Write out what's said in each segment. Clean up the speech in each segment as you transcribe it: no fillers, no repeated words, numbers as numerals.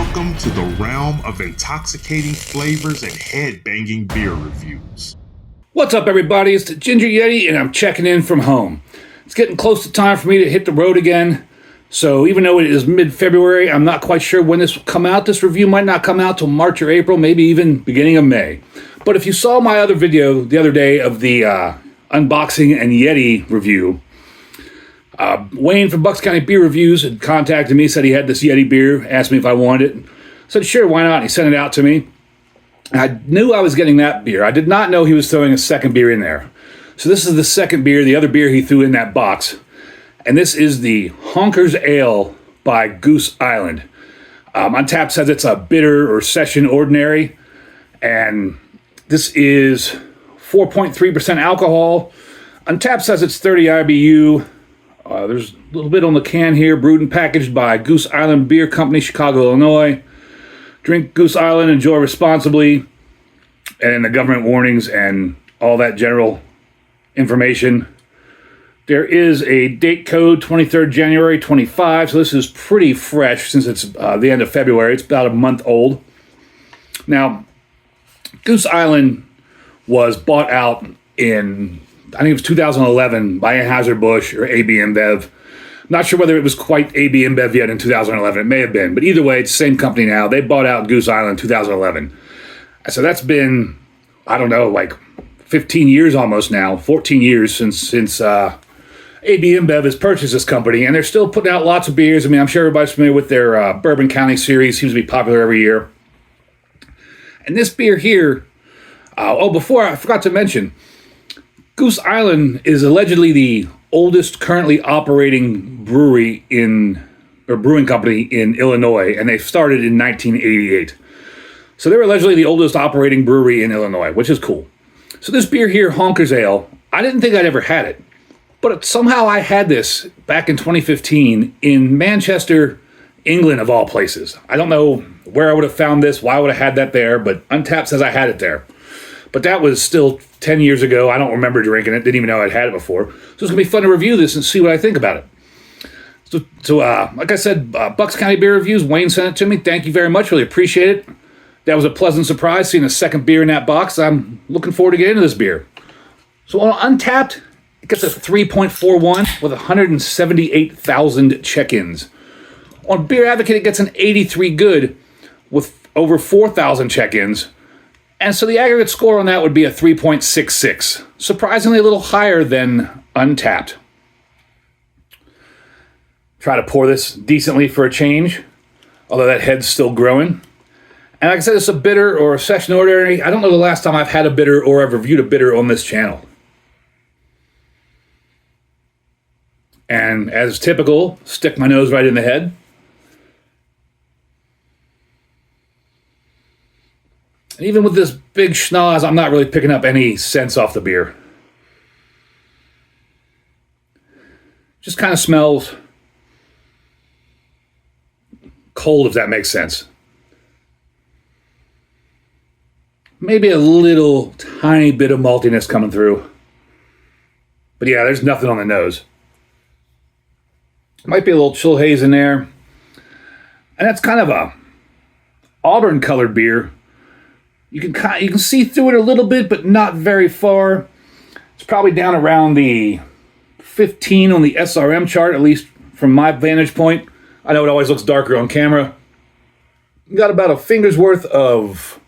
Welcome to the realm of intoxicating flavors and head-banging beer reviews. What's up, everybody? It's the Ginger Yeti, and I'm checking in from home. It's getting close to time for me to hit the road again. So even though it is mid-February, I'm not quite sure when this will come out. This review might not come out till March or April, maybe even beginning of May. But if you saw my other video the other day of the unboxing and Yeti review, Wayne from Bucks County Beer Reviews had contacted me, said he had this Yeti beer, asked me if I wanted it. I said, sure, why not? And he sent it out to me. I knew I was getting that beer. I did not know he was throwing a second beer in there. So this is the second beer, the other beer he threw in that box. And this is the Honkers Ale by Goose Island. Untapped says it's a bitter or session ordinary. And this is 4.3% alcohol. Untapped says it's 30 IBU. There's a little bit on the can here. Brewed and packaged by Goose Island Beer Company, Chicago, Illinois. Drink Goose Island, enjoy responsibly. And the government warnings and all that general information. There is a date code, 23rd January 25. So this is pretty fresh since it's the end of February. It's about a month old. Now, Goose Island was bought out in, I think it was 2011 by Anheuser-Busch or AB InBev. Not sure whether it was quite AB InBev yet in 2011. It may have been. But either way, it's the same company now. They bought out Goose Island in 2011. So that's been, I don't know, like 15 years almost now. 14 years since AB InBev has purchased this company. And they're still putting out lots of beers. I mean, I'm sure everybody's familiar with their Bourbon County series. Seems to be popular every year. And this beer here, before I forgot to mention, Goose Island is allegedly the oldest currently operating brewing company in Illinois, and they started in 1988. So they're allegedly the oldest operating brewery in Illinois, which is cool. So this beer here, Honkers Ale, I didn't think I'd ever had it, but somehow I had this back in 2015 in Manchester, England, of all places. I don't know where I would have found this, why I would have had that there, but Untapped says I had it there. But that was still 10 years ago. I don't remember drinking it. Didn't even know I'd had it before. So it's going to be fun to review this and see what I think about it. So like I said, Bucks County Beer Reviews, Wayne sent it to me. Thank you very much. Really appreciate it. That was a pleasant surprise, seeing a second beer in that box. I'm looking forward to getting into this beer. So on Untapped, it gets a 3.41 with 178,000 check-ins. On Beer Advocate, it gets an 83 good with over 4,000 check-ins. And so the aggregate score on that would be a 3.66. Surprisingly a little higher than Untapped. Try to pour this decently for a change, although that head's still growing. And like I said, it's a bitter or a session ordinary. I don't know the last time I've had a bitter or I've reviewed a bitter on this channel. And as typical, stick my nose right in the head. And even with this big schnoz, I'm not really picking up any sense off the beer. Just kind of smells cold, if that makes sense. Maybe a little tiny bit of maltiness coming through. But yeah, there's nothing on the nose. Might be a little chill haze in there. And that's kind of a auburn colored beer. You can see through it a little bit, but not very far. It's probably down around the 15 on the SRM chart, at least from my vantage point. I know it always looks darker on camera. You got about a finger's worth of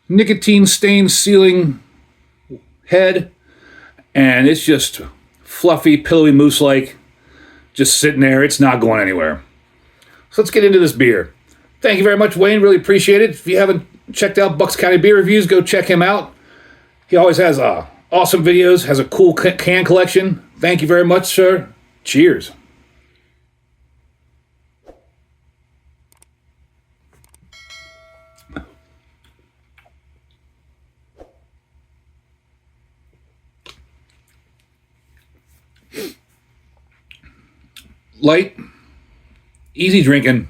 nicotine stain sealing head, and it's just fluffy, pillowy mousse-like, just sitting there. It's not going anywhere. So let's get into this beer. Thank you very much, Wayne. Really appreciate it. If you haven't checked out Bucks County Beer Reviews, go check him out. He always has awesome videos, has a cool can collection. Thank you very much, sir. Cheers. Light, easy drinking,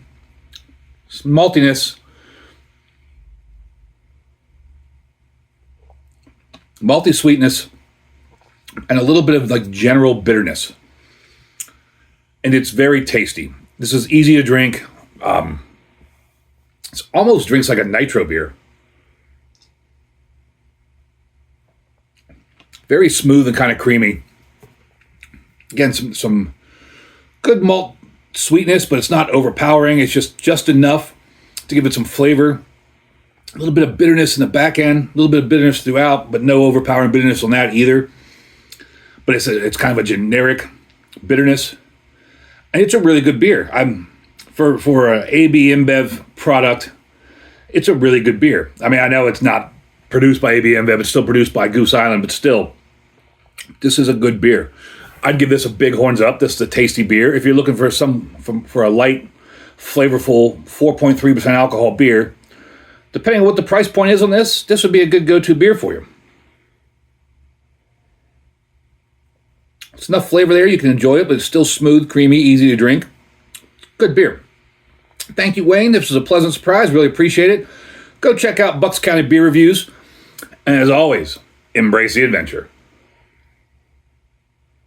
maltiness, malty sweetness, and a little bit of like general bitterness. And it's very tasty. This is easy to drink. It almost drinks like a nitro beer. Very smooth and kind of creamy. Again, some good malt sweetness, but it's not overpowering. It's just enough to give it some flavor. A little bit of bitterness in the back end, a little bit of bitterness throughout, but no overpowering bitterness on that either. But it's kind of a generic bitterness, and it's a really good beer. For a AB InBev product, it's a really good beer. I mean, I know it's not produced by AB InBev; it's still produced by Goose Island, but still, this is a good beer. I'd give this a big horns up. This is a tasty beer. If you're looking for a light, flavorful 4.3% alcohol beer, depending on what the price point is on this would be a good go-to beer for you. It's enough flavor there. You can enjoy it, but it's still smooth, creamy, easy to drink. Good beer. Thank you, Wayne. This was a pleasant surprise. Really appreciate it. Go check out Bucks County Beer Reviews. And as always, embrace the adventure.